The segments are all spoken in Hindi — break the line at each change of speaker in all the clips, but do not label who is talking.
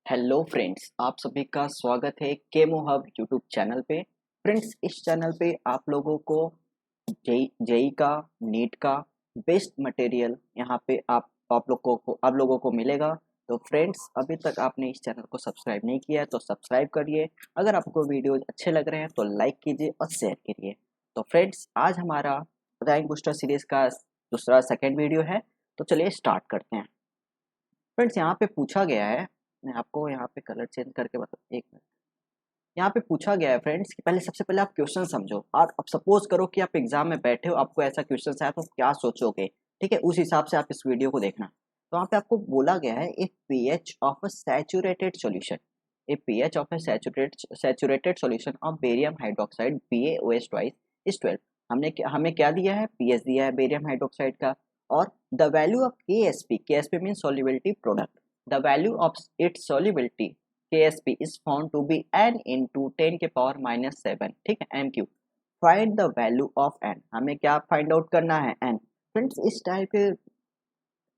हेलो फ्रेंड्स, आप सभी का स्वागत है केमो हब यूट्यूब चैनल पे। फ्रेंड्स, इस चैनल पे आप लोगों को जेई जेई का, नीट का बेस्ट मटेरियल यहाँ पे आप लोगों को मिलेगा। तो फ्रेंड्स, अभी तक आपने इस चैनल को सब्सक्राइब नहीं किया है तो सब्सक्राइब करिए। अगर आपको वीडियोज अच्छे लग रहे हैं तो लाइक कीजिए और शेयर करिए। तो फ्रेंड्स, आज हमारा रैंक बूस्टर सीरीज का दूसरा सेकेंड वीडियो है। तो चलिए स्टार्ट करते हैं। फ्रेंड्स, यहाँ पे पूछा गया है, मैं आपको यहाँ पे कलर चेंज करके बता, एक मिनट। यहाँ पे पूछा गया है फ्रेंड्स कि पहले सबसे पहले आप क्वेश्चन समझो। और अब सपोज करो कि आप एग्जाम में बैठे हो, आपको ऐसा क्वेश्चन आया तो क्या सोचोगे। ठीक है, उस हिसाब से आप इस वीडियो को देखना। तो यहाँ पे आपको बोला गया है a pH of a saturated solution, a pH of a saturated solution of barium hydroxide BaOH twice is 12। हमें क्या दिया है, पीएच दिया है बेरियम हाइड्रोक्साइड का। और the value of KSP mean solubility product, the value of its solubility KSP is found to be n into 10 के पावर -7। ठीक है, MQ। Find the value of n, हमें क्या फाइंड आउट करना है, n। फ्रेंड्स, इस टाइप के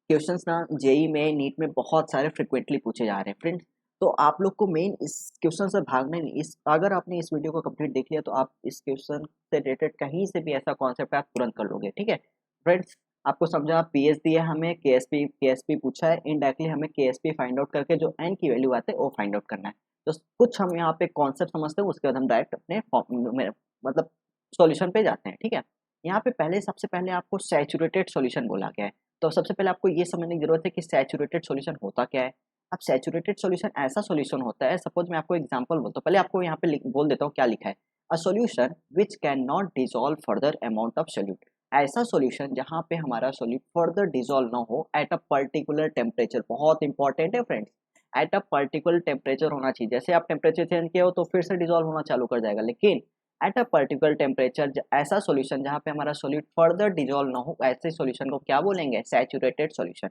क्वेश्चंस ना जेई में, नीट में बहुत सारे फ्रिक्वेंटली पूछे जा रहे हैं फ्रेंड्स। तो आप लोग को मेन इस क्वेश्चन से भागना नहीं। इस अगर आपने इस वीडियो को कंप्लीट देख लिया तो आप इस क्वेश्चन से रिलेटेड कहीं से भी ऐसा कॉन्सेप्ट है आप तुरंत कर लोगे। ठीक है फ्रेंड्स, आपको समझा, पीएच दिया है हमें, केएसपी पूछा है, इनडायरेक्टली हमें केएसपी फाइंड आउट करके जो एन की वैल्यू आते हैं वो फाइंड आउट करना है। तो कुछ हम यहाँ पे कॉन्सेप्ट समझते हैं, उसके बाद हम डायरेक्ट अपने मतलब सॉल्यूशन पे जाते हैं। ठीक है, यहाँ पे सबसे पहले आपको सैचुरेटेड सॉल्यूशन बोला गया है। तो सबसे पहले आपको ये समझने की जरूरत है कि सैचुरेटेड सॉल्यूशन होता क्या है। अब सैचुरेटेड सॉल्यूशन ऐसा सॉल्यूशन होता है, सपोज मैं आपको एग्जांपल बोलता हूँ, पहले आपको यहाँ पे बोल देता हूँ क्या लिखा है। A solution which can not dissolve further amount of solute, ऐसा सॉल्यूशन जहाँ पे हमारा सोल्यूट फर्दर डिसॉल्व ना हो एट अ पर्टिकुलर टेम्परेचर। बहुत इंपॉर्टेंट है friends, at a particular temperature होना चाहिए। जैसे आप टेम्परेचर चेंज किया हो तो फिर से डिसॉल्व होना चालू कर जाएगा, लेकिन एट अ पर्टिकुलर टेम्परेचर ऐसा सॉल्यूशन जहाँ पे हमारा सोल्यूट फर्दर डिसॉल्व ना हो, ऐसे सॉल्यूशन को क्या बोलेंगे, सैचुरेटेड सॉल्यूशन।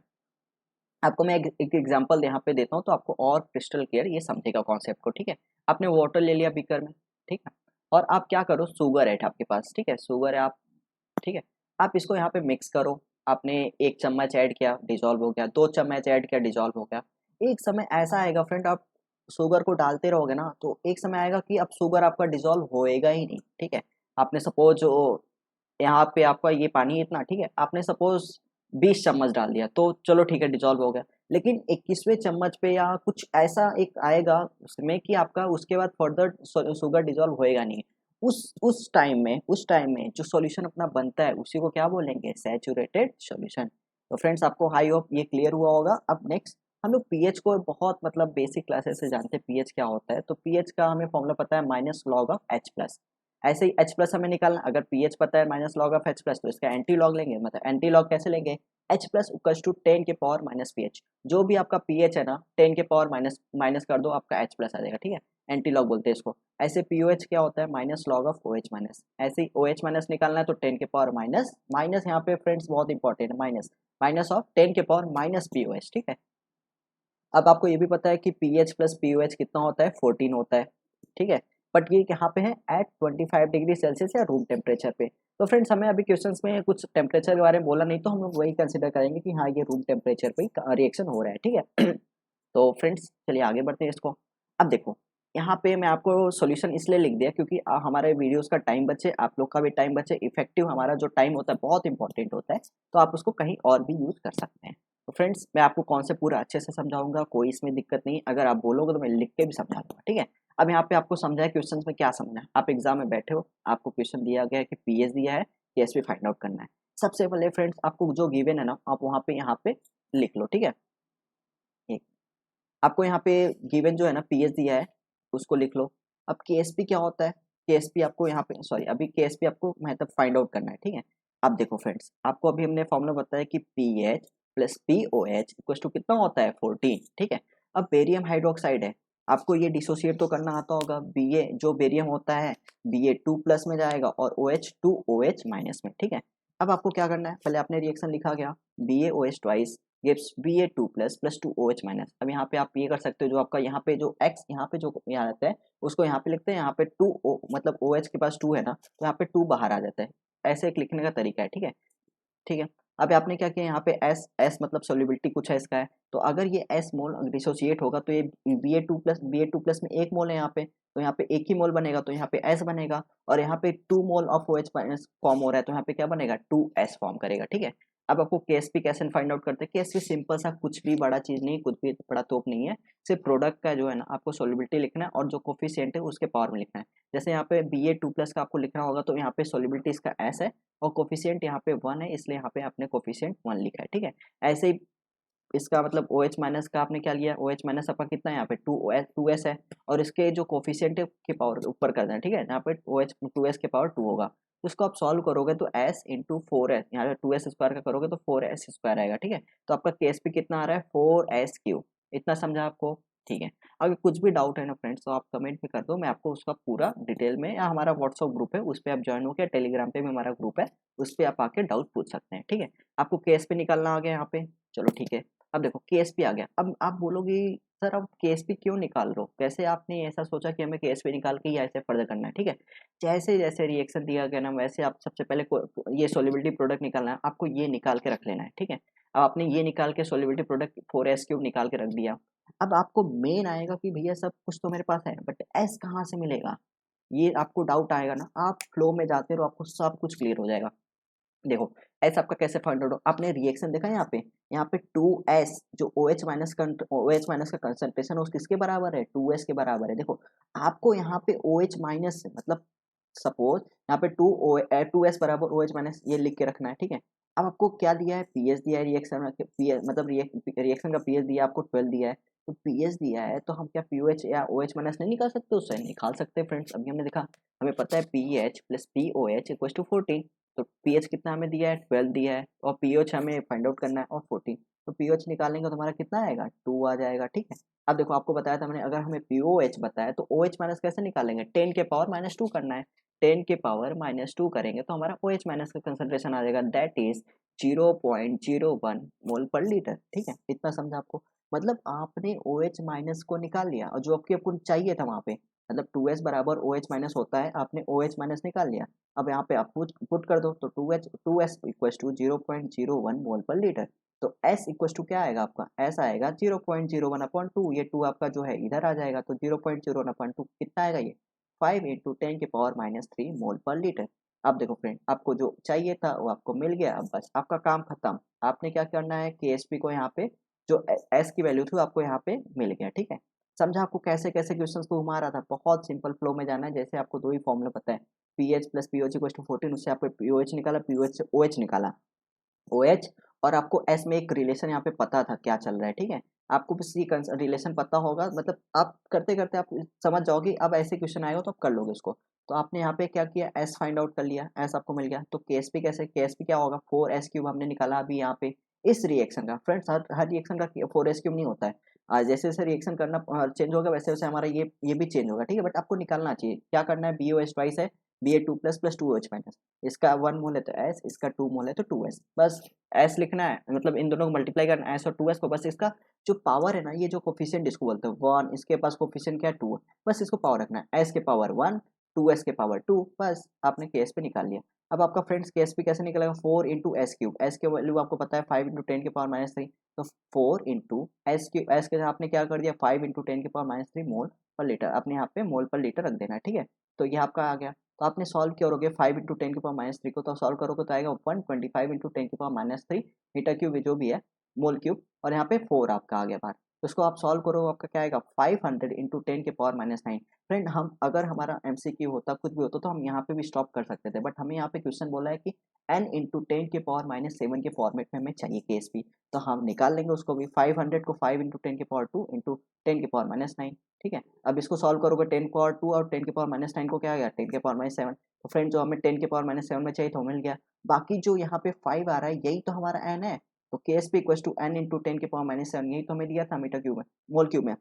आपको मैं एक एग्जांपल यहाँ पे देता हूँ तो आपको और क्रिस्टल क्लियर ये समझेगा कॉन्सेप्ट को। ठीक है, आपने वाटर ले लिया बीकर में, ठीक है, और आप क्या करो, शुगर है आपके पास, ठीक है, शुगर है आप, ठीक है, आप इसको यहाँ पे मिक्स करो। आपने 1 चम्मच ऐड किया, डिजॉल्व हो गया, 2 चम्मच ऐड किया, डिजॉल्व हो गया। एक समय ऐसा आएगा फ्रेंड, आप शुगर को डालते रहोगे ना तो एक समय आएगा कि अब शुगर आपका डिजॉल्व होएगा ही नहीं। ठीक है, आपने सपोज यहाँ पे आपका ये पानी इतना, ठीक है, आपने सपोज 20 चम्मच डाल दिया तो चलो ठीक है, डिजॉल्व हो गया। लेकिन 21वें चम्मच पे या कुछ ऐसा एक आएगा उसमें कि आपका उसके बाद फर्दर शुगर डिजॉल्व होएगा नहीं। उस टाइम में जो सॉल्यूशन अपना बनता है उसी को क्या बोलेंगे, सैचुरेटेड सॉल्यूशन। तो फ्रेंड्स, आपको हाई होप ये क्लियर हुआ होगा। अब नेक्स्ट हम लोग पीएच को बहुत बेसिक क्लासेस से जानते हैं पीएच क्या होता है। तो पीएच का हमें फॉर्मूला पता है -log(H+). ऐसे ही H+ हमें निकालना, अगर पीएच पता है -log(H+) तो इसका एंटी लॉग लेंगे। मतलब एंटी लॉग कैसे लेंगे, H+=10⁻⁻, जो भी आपका पीएच है ना 10 के पावर माइनस माइनस कर दो, आपका H+ आ जाएगा। ठीक है, एंटी लॉग बोलते हैं इसको। ऐसे पीओएच क्या होता है, -log(OH-), ऐसे ही OH- निकालना है तो 10 के पावर माइनस माइनस, यहाँ पे फ्रेंड्स बहुत इंपॉर्टेंट है, माइनस माइनस ऑफ 10 के पावर माइनस POH। ठीक है, अब आपको ये भी पता है कि पीएच प्लस पीओएच कितना होता है, 14 होता है। ठीक है, बट ये यहाँ पे है एट 25 डिग्री सेल्सियस या रूम टेम्परेचर पे। तो फ्रेंड्स, हमें अभी क्वेश्चंस में कुछ टेम्परेचर के बारे में बोला नहीं, तो हम लोग वही कंसिडर करेंगे कि हाँ ये रूम टेम्परेचर पे रिएक्शन हो रहा है। ठीक है तो फ्रेंड्स, चलिए आगे बढ़ते हैं इसको। अब देखो, यहाँ पे मैं आपको सॉल्यूशन इसलिए लिख दिया क्योंकि हमारे वीडियोस का टाइम बचे, आप लोग का भी टाइम बचे। इफेक्टिव हमारा जो टाइम होता है बहुत इंपॉर्टेंट होता है, तो आप उसको कहीं और भी यूज कर सकते हैं। तो फ्रेंड्स, मैं आपको कॉन्सेप्ट पूरा अच्छे से समझाऊंगा, कोई इसमें दिक्कत नहीं। अगर आप बोलोगे तो मैं लिख के भी समझा दूंगा। ठीक है, अब यहाँ पे आपको समझा है क्वेश्चन में क्या समझना है। आप एग्जाम में बैठे हो, आपको क्वेश्चन दिया गया है कि पीएच दिया है, केएसपी फाइंड आउट करना है। सबसे पहले फ्रेंड्स, आपको जो गिवन है ना, आप वहाँ पे यहाँ पे लिख लो। ठीक है, आपको यहाँ पे गिवन जो है ना पीएच दिया है उसको लिख लो। अब केएसपी क्या होता है, केएसपी आपको यहाँ पे, सॉरी, अभी केएसपी आपको मतलब फाइंड आउट करना है। ठीक है, अब देखो फ्रेंड्स, आपको अभी हमने फॉर्मूला बताया कि pH plus pOH equal to कितना होता है, 14। ठीक है, अब बेरियम हाइड्रोक्साइड है, आपको ये डिसोसिएट तो करना आता होगा। बीए जो बेरियम होता है, Ba2+ में जाएगा और OH2OH- में। ठीक है, अब आपको क्या करना है, पहले आपने रिएक्शन लिखा गया, BaOH twice gives Ba2+ + 2OH-। अब यहाँ पे आप ये कर सकते हो, जो आपका यहाँ पे जो x यहाँ पे जो यहाँ रहता है उसको यहाँ पे लिखते हैं, यहाँ पे 2O मतलब OH के पास 2 है ना, तो यहाँ पे 2 बाहर आ जाता है। ऐसे एक लिखने का तरीका है। ठीक है, ठीक है, अब आपने क्या किया यहाँ पे एस एस मतलब सोल्यूबिलिटी कुछ है इसका है, तो अगर ये एस मोल डिसोसिएट होगा तो ये Ba2+ में एक मोल है यहाँ पे, तो यहाँ पे एक ही मोल बनेगा तो यहाँ पे एस बनेगा, और यहाँ पे 2 mole of OH minus form हो रहा है तो यहाँ पे क्या बनेगा 2s फॉर्म करेगा, ठीक है। अब आपको केएसपी कैसे फाइंड आउट करते हैं, केएसपी सिंपल सा, कुछ भी बड़ा चीज नहीं, कुछ भी बड़ा तोप नहीं है, सिर्फ प्रोडक्ट का जो है ना आपको सोल्युबिलिटी लिखना है और जो कोफिशिएंट है उसके पावर में लिखना है। जैसे यहाँ पे Ba2+ का आपको लिखना होगा तो यहाँ पे सोल्युबिलिटी इसका एस है और कोफिशिएंट यहाँ पे 1 है, इसलिए यहाँ पे आपने कोफिशिएंट 1 लिखा है, ठीक है। ऐसे ही इसका मतलब OH माइनस का आपने क्या लिया, OH माइनस आपका कितना है यहाँ पे 2s है, और इसके जो कोफिशिएंट के पावर ऊपर कर देना, ठीक है। यहाँ पे OH 2s के पावर 2 होगा, उसको आप सॉल्व करोगे तो s इंटू 4s, यहाँ पे 2s स्क्वायर का करोगे तो 4s स्क्वायर आएगा, ठीक है। तो आपका केएसपी कितना आ रहा है 4s3, इतना समझा आपको, ठीक है। अगर कुछ भी डाउट है ना फ्रेंड्स तो आप कमेंट में कर दो, मैं आपको उसका पूरा डिटेल में, या हमारा व्हाट्सअप ग्रुप है उस पर आप ज्वाइन होकर, टेलीग्राम पे भी हमारा ग्रुप है उस पर आप आके डाउट पूछ सकते हैं, ठीक है। आपको केएसपी निकालना आ गया यहाँ पे, चलो ठीक है। अब देखो केएसपी आ गया, अब आप बोलोगे सर अब केएसपी क्यों निकाल रहे हो, कैसे आपने ऐसा सोचा कि हमें केएसपी निकाल के ही ऐसे फर्दर करना है, ठीक है। जैसे जैसे रिएक्शन दिया गया ना वैसे आप सबसे पहले ये सोल्युबिलिटी प्रोडक्ट निकालना है, आपको ये निकाल के रख लेना है, ठीक है। अब आपने ये निकाल के सोल्युबिलिटी प्रोडक्ट 4s³ निकाल के रख दिया। अब आपको मेन आएगा कि भैया सब कुछ तो मेरे पास है बट एस कहाँ से मिलेगा, ये आपको डाउट आएगा ना, आप फ्लो में जाते रहो आपको सब कुछ क्लियर हो जाएगा। देखो एस आपका कैसे फाइंड आउट हो, आपने रिएक्शन देखा है यहाँ पे 2s जो OH माइनस का कंसंट्रेशन है वो किसके बराबर है 2s के बराबर है। देखो आपको यहाँ पे OH माइनस मतलब सपोज यहाँ पे 2s बराबर OH माइनस ये लिख के रखना है, ठीक है। अब आपको क्या दिया है पीएच दिया है, रिएक्शन मतलब रिएक्शन का पीएच दिया है आपको 12 दिया है, तो पीएच दिया है तो हम क्या पीओएच या OH माइनस नहीं निकाल सकते, उससे निकाल सकते हैं फ्रेंड्स। अभी हमने देखा हमें पता है pH plus POH equal to 14, तो पीएच कितना हमें दिया है 12 दिया है, और पीओएच हमें फाइंड आउट करना है और 14, तो पीओएच निकालेंगे तो हमारा कितना आएगा 2 आ जाएगा, ठीक है। अब देखो आपको बताया था मैंने, अगर हमें पीओएच बताया तो OH माइनस कैसे निकालेंगे 10 के पावर -2 करना है, 10 के पावर -2 करेंगे तो हमारा OH माइनस का कंसंट्रेशन आ जाएगा दैट इज 0.01 मोल पर लीटर, ठीक है। इतना समझा आपको, मतलब आपने OH माइनस को निकाल लिया और जो आपको चाहिए था वहां पे, मतलब 2s बराबर OH माइनस होता है, आपने OH माइनस निकाल लिया। अब यहाँ पे आप पुट कर दो तो 2s इक्वल टू 0.01 मोल पर लीटर, तो s इक्वल टू क्या आएगा आपका, s आएगा 0.01/2, ये 2 आपका जो है इधर आ जाएगा तो 0.01/2 कितना आएगा ये 5 इंटू 10 के पावर -3 मोल पर लीटर। अब देखो फ्रेंड आपको जो चाहिए था वो आपको मिल गया, अब बस आपका काम खत्म। आपने क्या करना है केएसपी को यहाँ पे जो एस की वैल्यू थी आपको यहाँ पे मिल गया, ठीक है। समझा आपको कैसे कैसे क्वेश्चंस को घुमा रहा था, बहुत सिंपल फ्लो में जाना है। जैसे आपको दो ही फॉर्मूला पता है पीएच प्लस पीओच इक्वल टू 14, उससे आपको पीओएच निकाला, पीओएच से OH निकाला, OH, और आपको S में एक रिलेशन यहाँ पे पता था क्या चल रहा है, ठीक है। आपको बस ये रिलेशन पता होगा, मतलब आप करते करते आप समझ जाओगे, अब ऐसे क्वेश्चन आएगा तो आप कर लोगे उसको। तो आपने यहाँ पे क्या किया S फाइंड आउट कर लिया, S आपको मिल गया, तो केएसपी कैसे, केएसपी क्या होगा 4s³ हमने निकाला अभी यहाँ पे इस रिएक्शन का। फ्रेंड्स हर रिएक्शन का 4s³ नहीं होता है, जैसे जैसे रिएक्शन करना चेंज होगा वैसे वैसे हमारा ये भी चेंज होगा, ठीक है। बट आपको निकालना चाहिए, क्या करना है BOH ट्वाइस है Ba2+ प्लस 2OH माइनस, इसका 1 मोल है तो S, इसका 2 मोल है तो 2s, बस एस लिखना है, मतलब इन दोनों को मल्टीप्लाई करना है एस और 2s को, बस इसका जो पावर है ना, ये जो कोफिशिएंट इसको बोलते हैं 1, इसके पास कोफिशिएंट क्या है 2, बस इसको पावर रखना है, एस के पावर 1 2s के पावर 2, बस आपने केएस पे निकाल लिया। अब आपका फ्रेंड्स केएस पे कैसे निकलेगा 4 इंटू s³, एस के वैल्यू आपको पता है 5 इंटू 10 के पावर -3, तो 4 इंटू s³ एस के आपने क्या कर दिया 5 इंटू 10 के पावर -3 मोल पर लीटर, आपने यहाँ पे मोल पर लीटर रख देना है, ठीक है। तो ये आपका आ गया, तो आपने सॉल्व करोगे 5 इंटू 10 के पावर -3 को, तो सॉल्व करोगे तो आएगा 125 इंटू 10 के पावर -3 मीटर क्यूब जो भी है मोल क्यूब, और यहाँ पे 4 आपका आ गया बाहर, तो इसको आप सॉल्व करो आपका क्या आएगा 500 इंटू 10 के पावर -9। फ्रेंड हम अगर हमारा एमसीक्यू होता कुछ भी होता तो हम यहाँ पे भी स्टॉप कर सकते थे, बट हमें यहाँ पे क्वेश्चन बोला है कि n इंटू 10 के पावर -7 के फॉर्मेट में हमें चाहिए केएसपी, तो हम निकाल लेंगे उसको भी 500 को 5 इंटू 10 के पावर 2 इंटू 10 के पावर -9, ठीक है। अब इसको सॉल्व करोगे 10 के पावर 2 और 10 के पावर -9 को क्या आ गया 10 के पावर -7, तो फ्रेंड जो हमें 10 के पावर -7 में चाहिए तो मिल गया। बाकी जो यहाँ पे 5 आ रहा है यही तो हमारा n है, तो KSP equal to n into 10 के पावर -7, यही तो हमें दिया था मीटर क्यूब में मोल क्यूब में,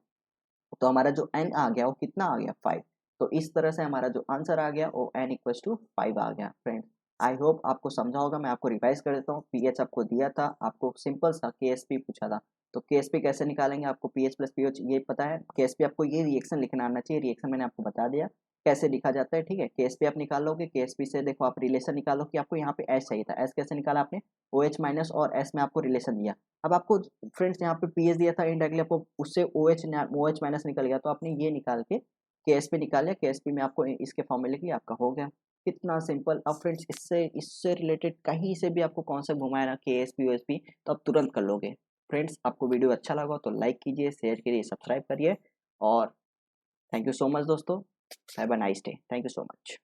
तो हमारा जो n आ गया वो कितना आ गया 5, तो इस तरह से हमारा जो आंसर आ गया वो n इक्वल टू 5 आ गया। फ्रेंड आई होप आपको समझा होगा, मैं आपको रिवाइज कर देता हूँ। पीएच आपको दिया था, आपको सिंपल सा केएसपी पूछा था, तो केएसपी कैसे निकालेंगे, आपको पीएच प्लस पीओच ये पता है, केएसपी आपको ये रिएक्शन लिखना आना चाहिए, रिएक्शन मैंने आपको बता दिया, कैसे लिखा जाता है, ठीक है। KSP आप निकाल लोगे, KSP से देखो आप रिलेशन निकालो कि आपको यहाँ पे एस चाहिए था, एस कैसे निकाला आपने, OH माइनस और एस में आपको रिलेशन दिया। अब आपको फ्रेंड्स यहाँ पे पीएच दिया था इनडायरेक्टली, आपको उससे OH माइनस निकल गया, तो आपने ये निकाल के KSP निकाल लिया, KSP में आपको इसके फॉर्मूले के लिए आपका हो गया। कितना सिंपल। अब फ्रेंड्स इससे रिलेटेड कहीं से भी आपको कॉन्सेप्ट घुमाया ना KSP OSP, तो आप तुरंत कर लोगे। फ्रेंड्स आपको वीडियो अच्छा लगा तो लाइक कीजिए, शेयर करिए, सब्सक्राइब करिए, और थैंक यू सो मच दोस्तों। Have a nice day. Thank you so much.